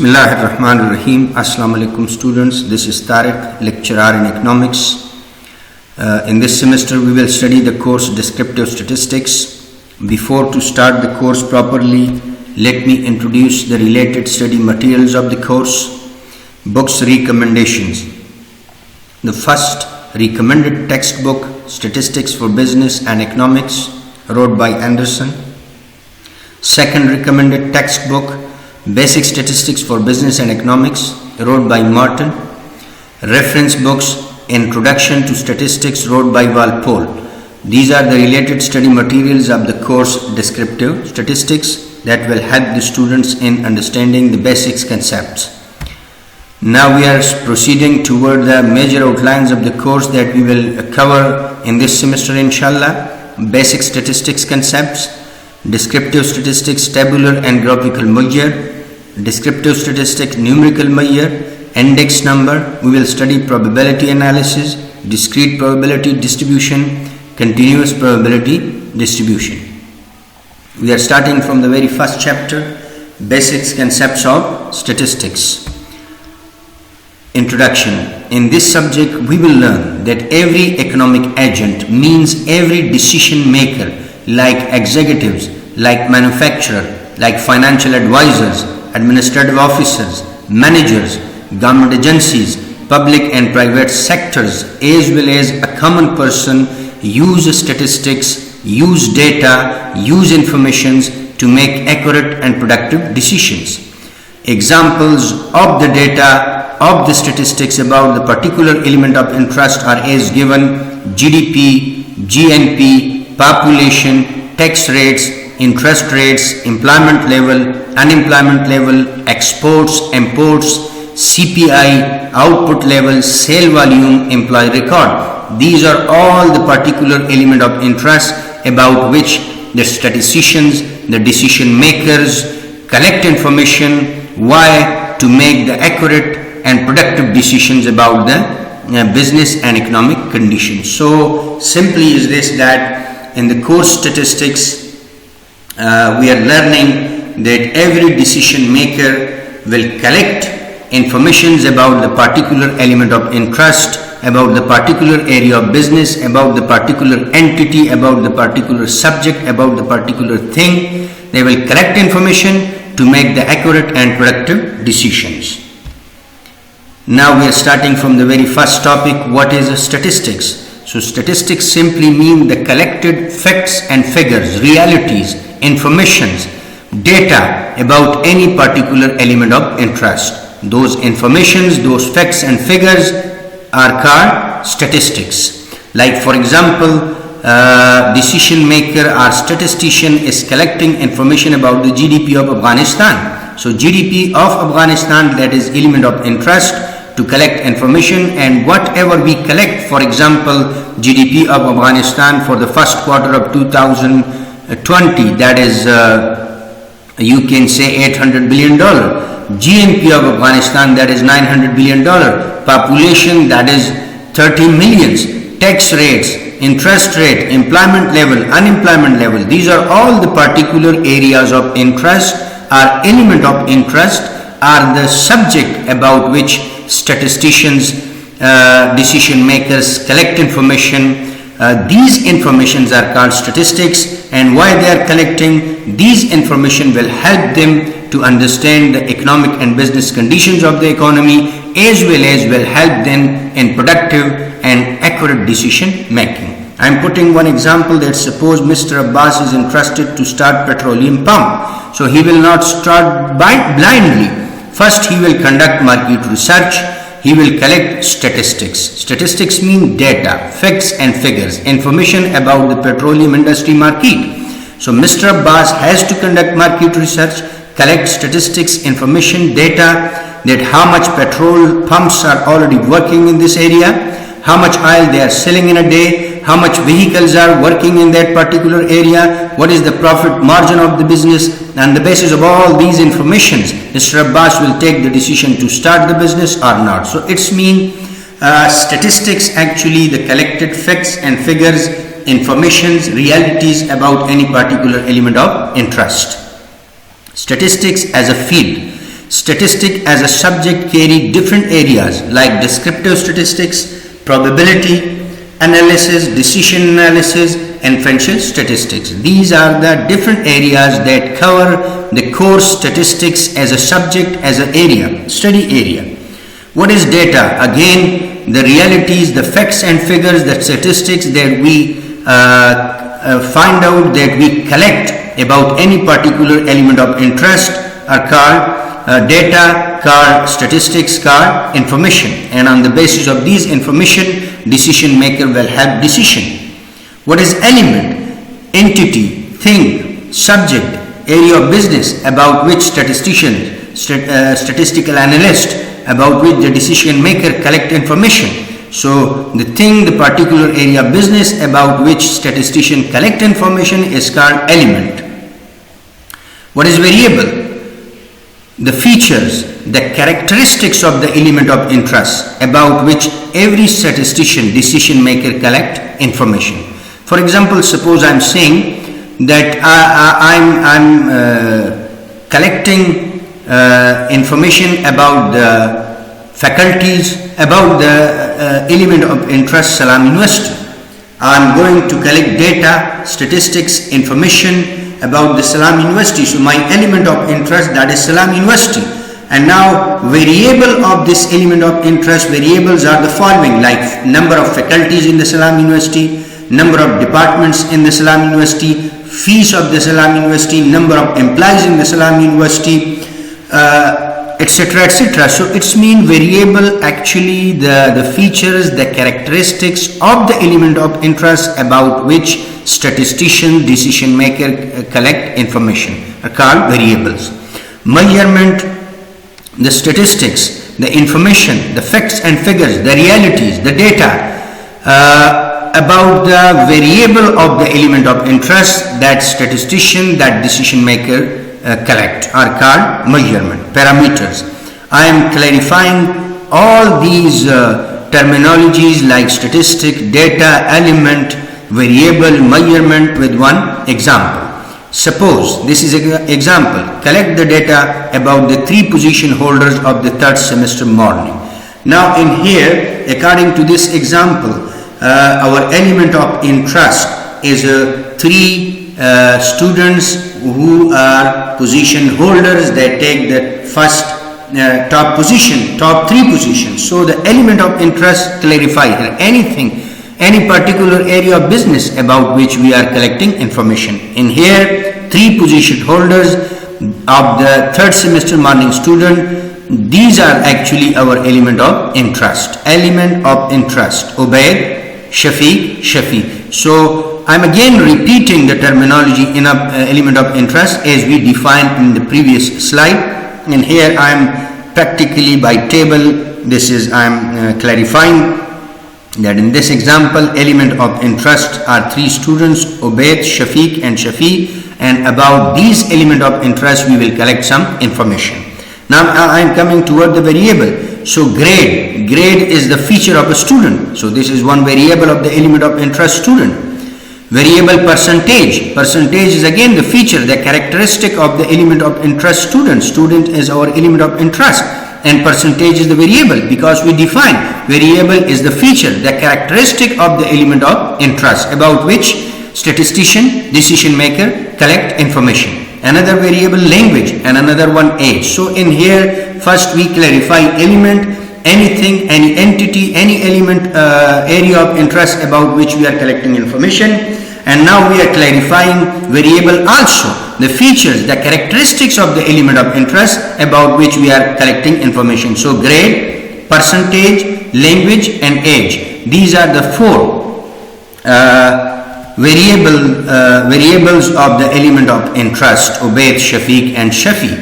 Bismillahirrahmanirrahim. Assalamu alaikum students. This is Tariq, lecturer in economics. In this semester we will study the course Descriptive Statistics. Before to start the course properly, let me introduce the related study materials of the course. Books recommendations. The first recommended textbook, Statistics for Business and Economics, wrote by Anderson. Second recommended textbook, Basic Statistics for Business and Economics, wrote by Martin. Reference books, Introduction to Statistics, wrote by Walpole. These are the related study materials of the course Descriptive Statistics that will help the students in understanding the basics concepts. Now we are proceeding toward the major outlines of the course that we will cover in this semester, inshallah. Basic statistics concepts, descriptive statistics tabular and graphical measure, descriptive statistics numerical measure, index number. We will study probability analysis, discrete probability distribution, continuous probability distribution. We are starting from the very first chapter, basic concepts of statistics. Introduction. In this subject we will learn that every economic agent means every decision maker, like executives, like manufacturer, like financial advisors, administrative officers, managers, government agencies, public and private sectors, as well as a common person, use statistics, use data, use informations to make accurate and productive decisions. Examples of the data of the statistics about the particular element of interest are as given: GDP, GNP, population, tax rates, interest rates, employment level, unemployment level, exports, imports, CPI, output level, sale volume, employee record. These are all the particular element of interest about which the statisticians, the decision makers collect information. Why? To make the accurate and productive decisions about the business and economic conditions. So simply is this, that in the course statistics we are learning that every decision maker will collect informations about the particular element of interest, about the particular area of business, about the particular entity, about the particular subject, about the particular thing. They will collect information to make the accurate and productive decisions. Now we are starting from the very first topic. What is statistics? So statistics simply mean the collected facts and figures, realities, informations, data about any particular element of interest. Those informations, those facts and figures are called statistics. Like for example, decision maker or statistician is collecting information about the GDP of Afghanistan. So GDP of Afghanistan, that is element of interest to collect information, and whatever we collect, for example, GDP of Afghanistan for the first quarter of 2020, that is you can say $800 billion. GNP of Afghanistan, that is $900 billion. Population, that is 30 millions. Tax rates, interest rate, employment level, unemployment level. These are all the particular areas of interest, or element of interest, are the subject about which statisticians, decision makers collect information. These informations are called statistics, and why they are collecting these information will help them to understand the economic and business conditions of the economy, as well as will help them in productive and accurate decision making. I am putting one example, that suppose Mr. Abbas is interested to start petroleum pump. So he will not start blindly. First he will conduct market research. He will collect statistics. Statistics mean data, facts and figures, information about the petroleum industry market. So Mr. Abbas has to conduct market research, collect statistics, information, data, that how much petrol pumps are already working in this area, how much oil they are selling in a day, how much vehicles are working in that particular area, what is the profit margin of the business. On the basis of all these informations, Mr. Abbas will take the decision to start the business or not. So it's mean statistics, actually the collected facts and figures, informations, realities about any particular element of interest. Statistics as a field Statistic as a subject carry different areas like descriptive statistics, probability analysis, decision analysis, and financial statistics. These are the different areas that cover the course statistics as a subject, as an area, study area. What is data? Again, the realities, the facts and figures, the statistics that we find out, that we collect about any particular element of interest are called data, called statistics, called information. And on the basis of these information, decision maker will have decision. What is element? Entity, thing, subject, area of business about which statistician, statistical analyst, about which the decision maker collect information. So the thing, the particular area of business about which statistician collect information is called element. What is variable? The features, the characteristics of the element of interest about which every statistician, decision maker collect information. For example, suppose I'm saying that I'm collecting information about the faculties, about the element of interest Salam University. I'm going to collect data, statistics, information about the Salam University. So my element of interest, that is Salam University. And now variable of this element of interest, variables are the following, like number of faculties in the Salam University, number of departments in the Salam University, fees of the Salam University, number of employees in the Salam University, etc., etc. So it's mean variable actually the features, the characteristics of the element of interest about which statistician, decision maker collect information are called variables. Measurement, the statistics, the information, the facts and figures, the realities, the data about the variable of the element of interest that statistician, that decision maker collect are called measurement. Parameters. I am clarifying all these terminologies like statistic, data, element, variable, measurement with one example. Suppose, this is an example, collect the data about the 3 position holders of the 3rd semester morning. Now in here, according to this example, our element of interest is 3 students who are position holders that take the first top position, top 3 positions. So the element of interest clarify here anything, any particular area of business about which we are collecting information. In here, 3 position holders of the 3rd semester morning student, these are actually our element of interest. Element of interest, Ubaid, Shafiq, Shafi. So I'm again repeating the terminology in element of interest as we defined in the previous slide. And here I'm practically by table, this is I'm clarifying that in this example element of interest are 3 students, Ubaid, Shafiq and Shafi, and about these element of interest we will collect some information. Now I am coming toward the variable. So grade is the feature of a student. So this is one variable of the element of interest student. Variable percentage is again the feature, the characteristic of the element of interest student. Student is our element of interest and percentage is the variable because we define variable is the feature, the characteristic of the element of interest about which statistician, decision maker collect information. Another variable language and another one age. So in here first we clarify element, anything, any entity, any element, area of interest about which we are collecting information. And now we are clarifying variable also, the features, the characteristics of the element of interest about which we are collecting information. So grade, percentage, language and age. These are the 4 variables of the element of interest, Ubaid, Shafiq and Shafi.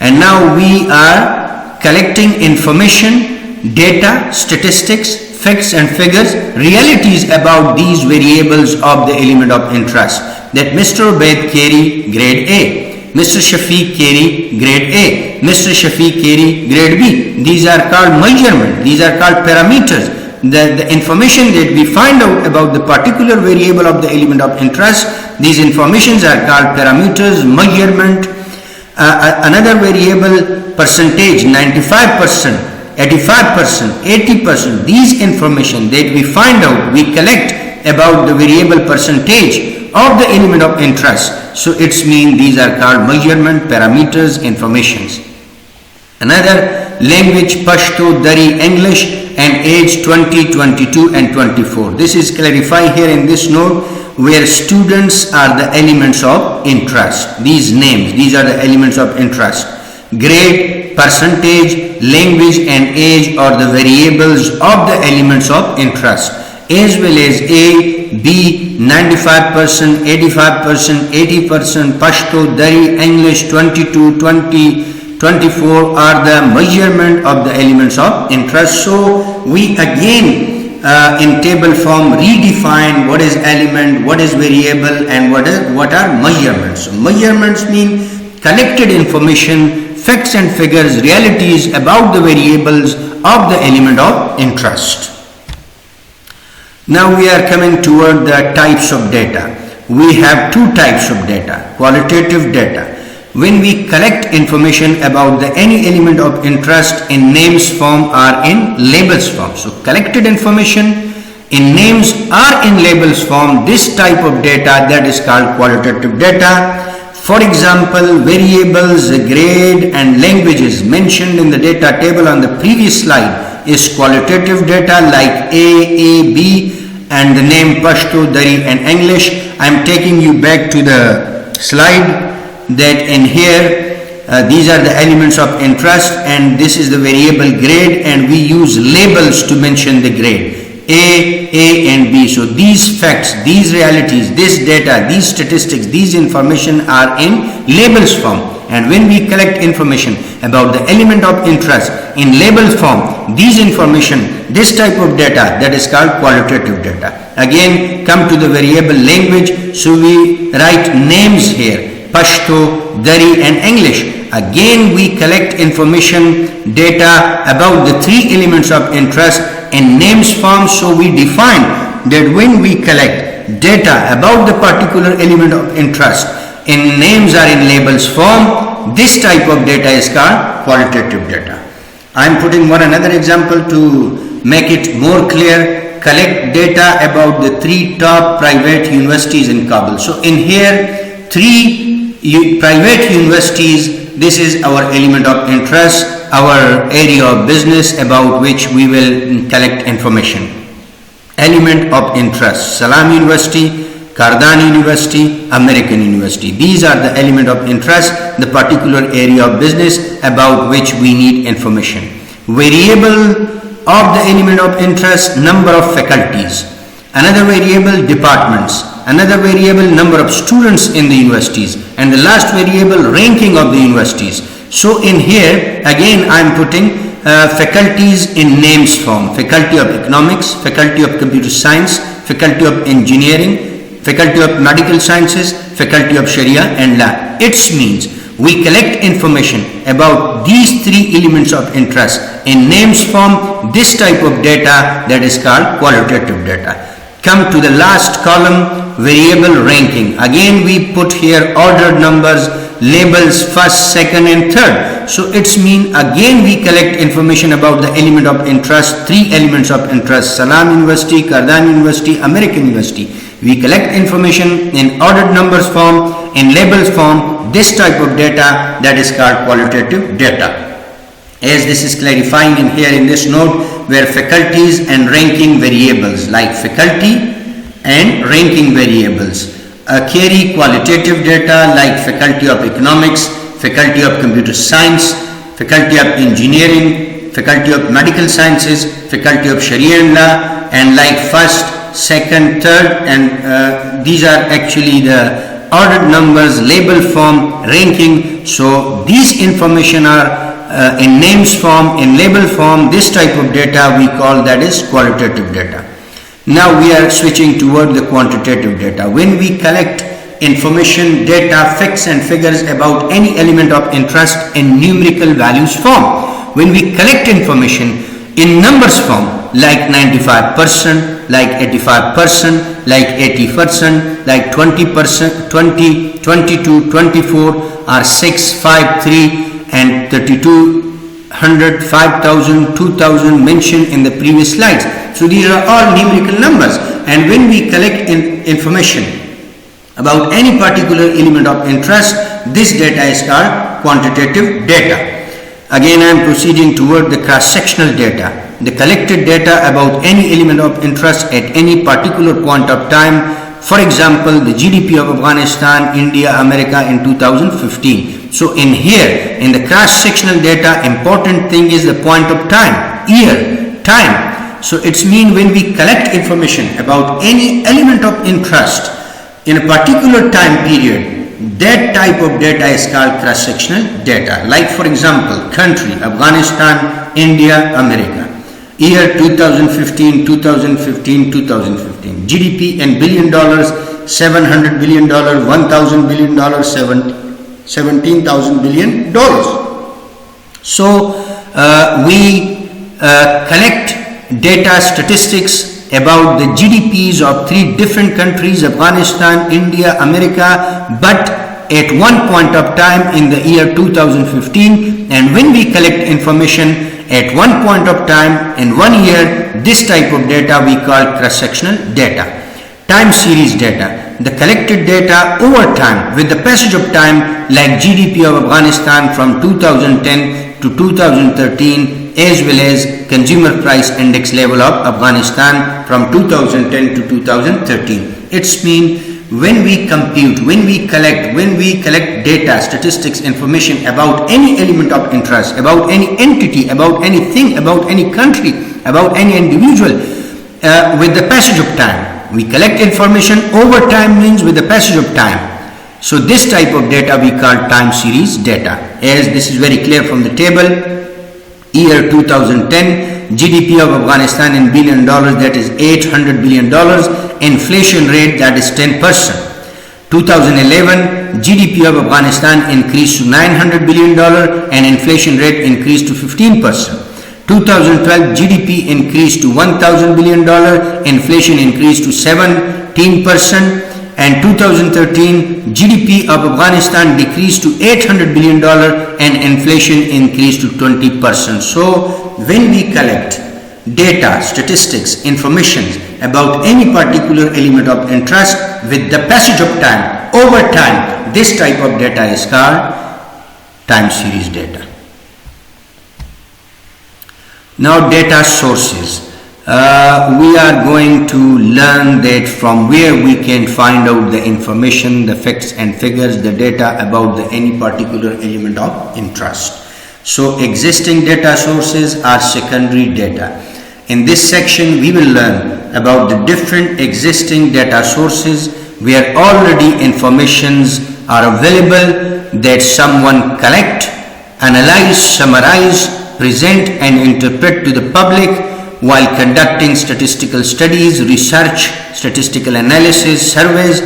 And now we are collecting information, data, statistics, facts and figures, realities about these variables of the element of interest. That Mr. Ubaid carry grade A, Mr. Shafiq carry grade A, Mr. Shafiq carry grade B. These are called measurement, these are called parameters. The information that we find out about the particular variable of the element of interest, these informations are called parameters, measurement, Another variable, percentage, 95%, 85%, 80%. These information that we find out, we collect about the variable percentage of the element of interest. So it's mean these are called measurement parameters informations. Another language, Pashto, Dari, English, and age 20, 22 and 24. This is clarified here in this note, where students are the elements of interest. These names, these are the elements of interest. Grade, percentage, language and age are the variables of the elements of interest, as well as A, B, 95%, 85%, 80%, Pashto, Dari, English, 22, 20, 24 are the measurement of the elements of interest. So we again in table form redefine what is element, what is variable, and what are measurements. So measurements mean collected information, facts and figures, realities about the variables of the element of interest. Now we are coming toward the types of data. We have two types of data, qualitative data. When we collect information about any element of interest in names form or in labels form. So collected information in names or in labels form, this type of data, that is called qualitative data. For example, variables, grade and languages mentioned in the data table on the previous slide is qualitative data like A, B, and the name Pashto, Dari and English. I am taking you back to the slide that in here these are the elements of interest and this is the variable grade, and we use labels to mention the grade A and B. So these facts, these realities, this data, these statistics, these information are in labels form. And when we collect information about the element of interest in label form, these information, this type of data, that is called qualitative data. Again, come to the variable language. So we write names here, Pashto, Dari and English. Again, we collect information, data about the three elements of interest in names form. So we define that when we collect data about the particular element of interest in names or in labels form, this type of data is called qualitative data. I am putting one another example to make it more clear. Collect data about the three top private universities in Kabul. So in here, three private universities, this is our element of interest, our area of business about which we will collect information. Element of interest, Salam University, Kardan University, American University. These are the element of interest, the particular area of business about which we need information. Variable of the element of interest, number of faculties. Another variable, departments. Another variable, number of students in the universities. And the last variable, ranking of the universities. So in here, again I am putting faculties in names form. Faculty of Economics, Faculty of Computer Science, Faculty of Engineering, Faculty of Medical Sciences, Faculty of Sharia and Law. It means we collect information about these three elements of interest in names form, this type of data, that is called qualitative data. Come to the last column, variable ranking. Again we put here ordered numbers, labels first, second and third. So it's mean again we collect information about the element of interest, three elements of interest, Salam University, Kardan University, American University. We collect information in ordered numbers form, in labels form, this type of data, that is called qualitative data. As this is clarifying in here in this note, where faculties and ranking variables like faculty and ranking variables carry qualitative data like Faculty of Economics, Faculty of Computer Science, Faculty of Engineering, Faculty of Medical Sciences, Faculty of Sharia and Law, and like first, second, third, and these are actually the ordered numbers, label form, ranking. So these information are in names form, in label form, this type of data we call that is qualitative data. Now we are switching toward the quantitative data. When we collect information, data, facts and figures about any element of interest in numerical values form. When we collect information in numbers form like 95%, like 85%, like 80%, like 20%, 20, 22, 24, are 6, 5, 3 and 3200, 5000, 2000 mentioned in the previous slides. So these are all numerical numbers, and when we collect information about any particular element of interest, this data is called quantitative data. Again, I am proceeding toward the cross-sectional data. The collected data about any element of interest at any particular point of time. For example, the GDP of Afghanistan, India, America in 2015. So in here, in the cross-sectional data, important thing is the point of time, year, time. So it's mean when we collect information about any element of interest in a particular time period, that type of data is called cross-sectional data. Like for example, country, Afghanistan, India, America. Year 2015, 2015, 2015. GDP in $billion, $700 billion, $1,000 billion, $17,000 billion. So we collect data statistics about the GDPs of 3 different countries, Afghanistan, India, America, but at one point of time in the year 2015, and when we collect information at one point of time in 1 year, this type of data we call cross-sectional data. Time series data, the collected data over time with the passage of time, like GDP of Afghanistan from 2010 to 2013, as well as consumer price index level of Afghanistan from 2010 to 2013. It's mean when we compute, when we collect data, statistics, information about any element of interest, about any entity, about anything, about any country, about any individual, with the passage of time. We collect information over time means with the passage of time. So this type of data we call time series data. As this is very clear from the table, year 2010, GDP of Afghanistan in $1 billion, that is $800 billion, inflation rate that is 10%. 2011, GDP of Afghanistan increased to $900 billion and inflation rate increased to 15%. 2012, GDP increased to $1,000 billion, inflation increased to 17%, and 2013, GDP of Afghanistan decreased to $800 billion and inflation increased to 20%. So when we collect data, statistics, information about any particular element of interest with the passage of time, over time, this type of data is called time series data. Now data sources. We are going to learn that from where we can find out the information, the facts and figures, the data about any particular element of interest. So existing data sources are secondary data. In this section, we will learn about the different existing data sources where already informations are available that someone collect, analyze, summarize, present and interpret to the public while conducting statistical studies, research, statistical analysis, surveys.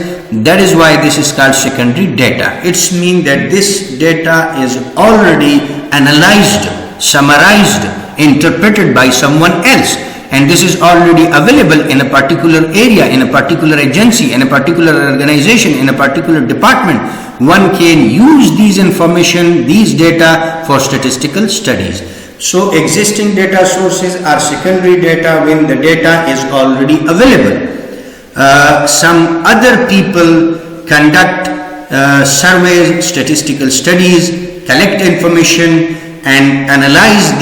That is why this is called secondary data. It's mean that this data is already analyzed, summarized, interpreted by someone else, and this is already available in a particular area, in a particular agency, in a particular organization, in a particular department. One can use these information, these data for statistical studies. So existing data sources are secondary data when the data is already available. Some other people conduct surveys, statistical studies, collect information and analyze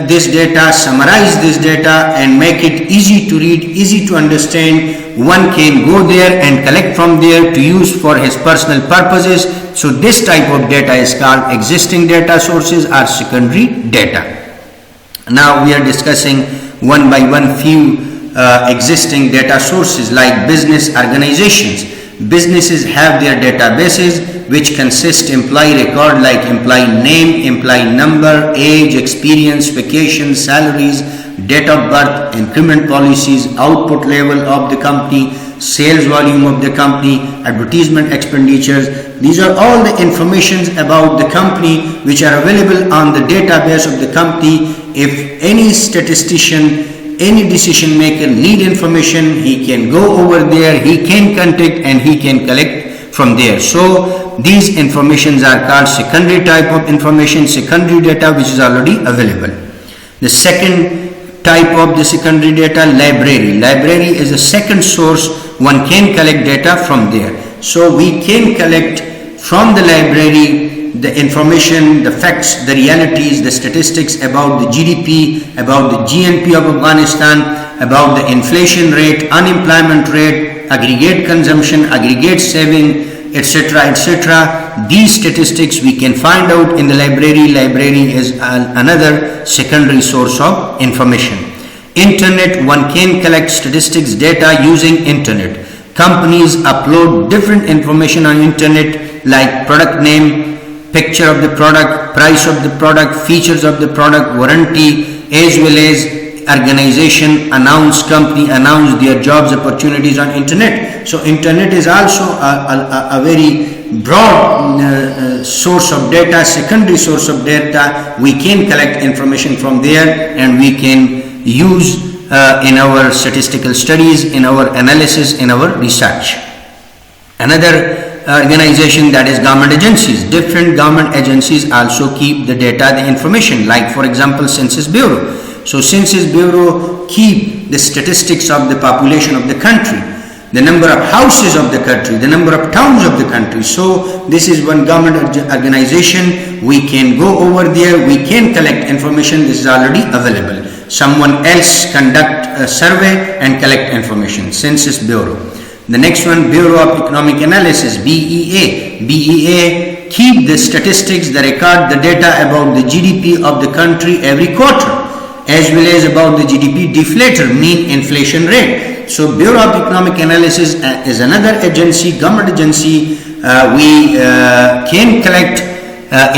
this data, summarize this data and make it easy to read, easy to understand. One can go there and collect from there to use for his personal purposes. So this type of data is called existing data sources or secondary data. Now we are discussing one by one few existing data sources like business organizations. Businesses have their databases which consist employee record like employee name, employee number, age, experience, vacation, salaries, date of birth, increment policies, output level of the company, sales volume of the company, advertisement expenditures. These are all the informations about the company which are available on the database of the company. If any statistician any decision maker need information, he can go over there, he can contact and he can collect from there. So these informations are called secondary type of information, secondary data which is already available. The second type of the secondary data, library. Library is a second source, one can collect data from there. So we can collect from the library the information, the facts, the realities, the statistics about the GDP, about the GNP of Afghanistan, about the inflation rate, unemployment rate, aggregate consumption, aggregate saving, etc., etc. These statistics we can find out in the library. Library is another secondary source of information. Internet, one can collect statistics data using internet. Companies upload different information on internet like product name, picture of the product, price of the product, features of the product, warranty, as well as organization company announce their jobs opportunities on internet. So internet is also a very broad source of data, secondary source of data. We can collect information from there and we can use in our statistical studies, in our analysis, in our research. Another organization, that is government agencies. Different government agencies also keep the data, the information, like for example Census Bureau. So Census Bureau keep the statistics of the population of the country, the number of houses of the country, the number of towns of the country. So this is one government organization. We can go over there, we can collect information. This is already available. Someone else conduct a survey and collect information. Census Bureau. The next one, Bureau of Economic Analysis, BEA. BEA keep the statistics, the record, the data about the GDP of the country every quarter, as well as about the GDP deflator, mean inflation rate. So Bureau of Economic Analysis is another agency, government agency. We can collect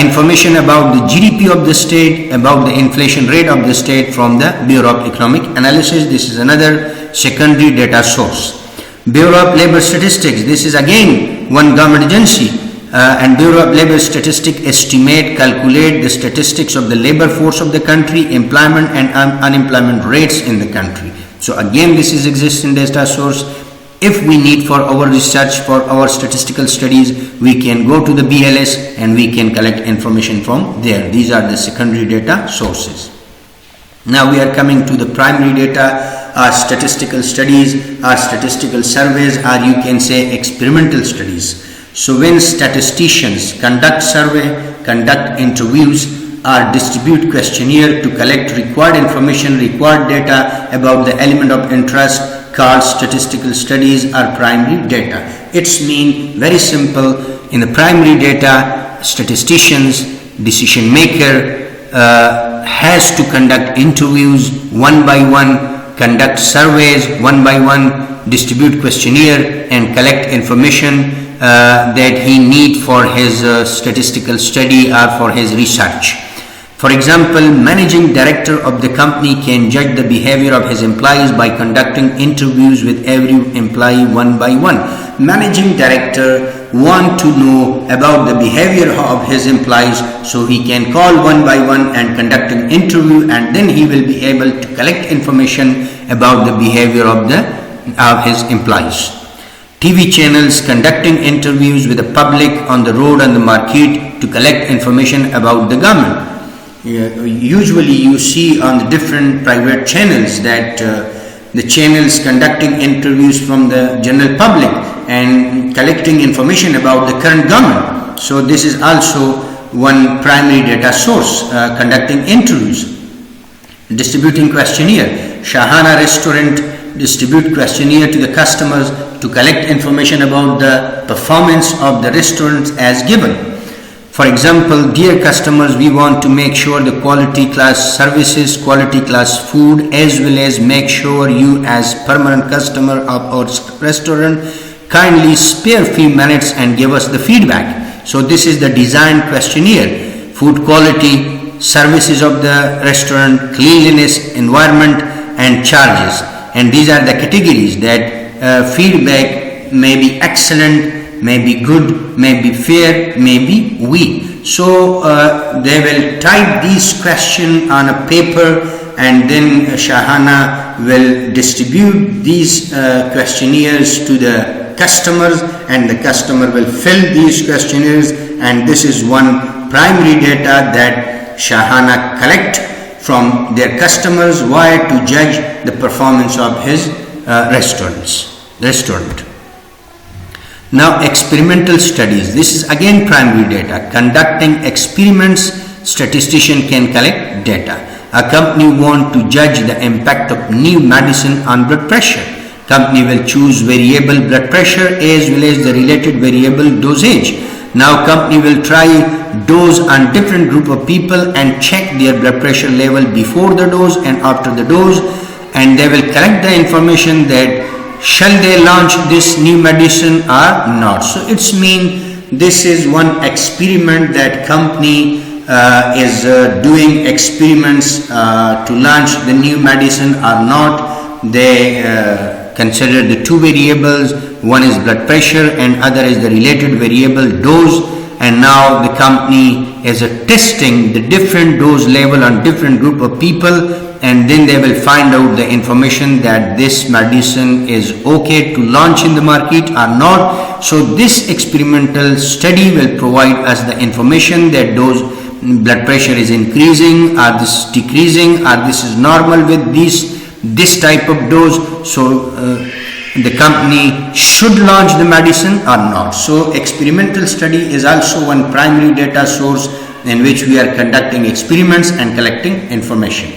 information about the GDP of the state, about the inflation rate of the state from the Bureau of Economic Analysis. This is another secondary data source. Bureau of Labor Statistics, this is again one government agency, and Bureau of Labor Statistics estimate, calculate the statistics of the labor force of the country, employment and unemployment rates in the country. So again this is existing data source. If we need for our research, for our statistical studies, we can go to the BLS and we can collect information from there. These are the secondary data sources. Now we are coming to the primary data, our statistical studies, our statistical surveys, or you can say experimental studies. So when statisticians conduct survey, conduct interviews, or distribute questionnaire to collect required information, required data about the element of interest, called statistical studies or primary data. It's mean very simple. In the primary data, statisticians, decision maker has to conduct interviews one by one, conduct surveys one by one, distribute questionnaire and collect information that he need for his statistical study or for his research. For example, managing director of the company can judge the behavior of his employees by conducting interviews with every employee one by one. Managing director want to know about the behavior of his employees, so he can call one by one and conduct an interview, and then he will be able to collect information about the behavior of his employees. TV channels conducting interviews with the public on the road and the market to collect information about the government. Usually you see on the different private channels that the channels conducting interviews from the general public and collecting information about the current government. So this is also one primary data source, conducting interviews. Distributing questionnaire. Shahana restaurant distribute questionnaire to the customers to collect information about the performance of the restaurant as given. For example, dear customers, we want to make sure the quality class services, quality class food, as well as make sure you as permanent customer of our restaurant kindly spare few minutes and give us the feedback. So this is the design questionnaire. Food quality, services of the restaurant, cleanliness, environment and charges. And these are the categories that feedback may be excellent, may be good, may be fair, may be weak. So they will type these questions on a paper and then Shahana will distribute these questionnaires to the customers, and the customer will fill these questionnaires, and this is one primary data that Shahana collect from their customers wire to judge the performance of his restaurant. Now experimental studies. This is again primary data. Conducting experiments, statistician can collect data. A company want to judge the impact of new medicine on blood pressure. Company will choose variable blood pressure as well as the related variable dosage. Now company will try dose on different group of people and check their blood pressure level before the dose and after the dose, and they will collect the information that shall they launch this new medicine or not. So it's mean this is one experiment that company is doing experiments to launch the new medicine or not. They consider the two variables, one is blood pressure and other is the related variable dose, and now the company is testing the different dose level on different group of people, and then they will find out the information that this medicine is okay to launch in the market or not. So this experimental study will provide us the information that dose blood pressure is increasing or this decreasing or this is normal with this type of dose. So the company should launch the medicine or not. So experimental study is also one primary data source in which we are conducting experiments and collecting information.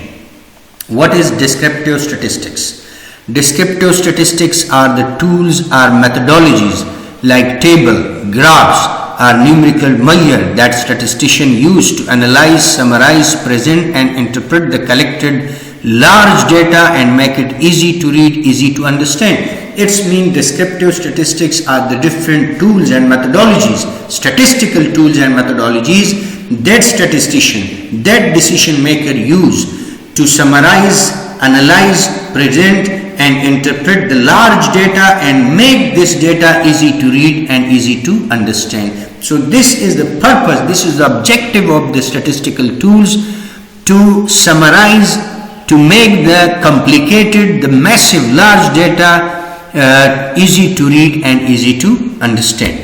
What is descriptive statistics? Descriptive statistics are the tools or methodologies like table, graphs, or numerical measure that statisticians use to analyze, summarize, present and interpret the collected large data and make it easy to read, easy to understand. It's mean descriptive statistics are the different tools and methodologies, statistical tools and methodologies that statistician, that decision maker use to summarize, analyze, present and interpret the large data and make this data easy to read and easy to understand. So this is the purpose, this is the objective of the statistical tools, to summarize, to make the complicated, the massive large data easy to read and easy to understand.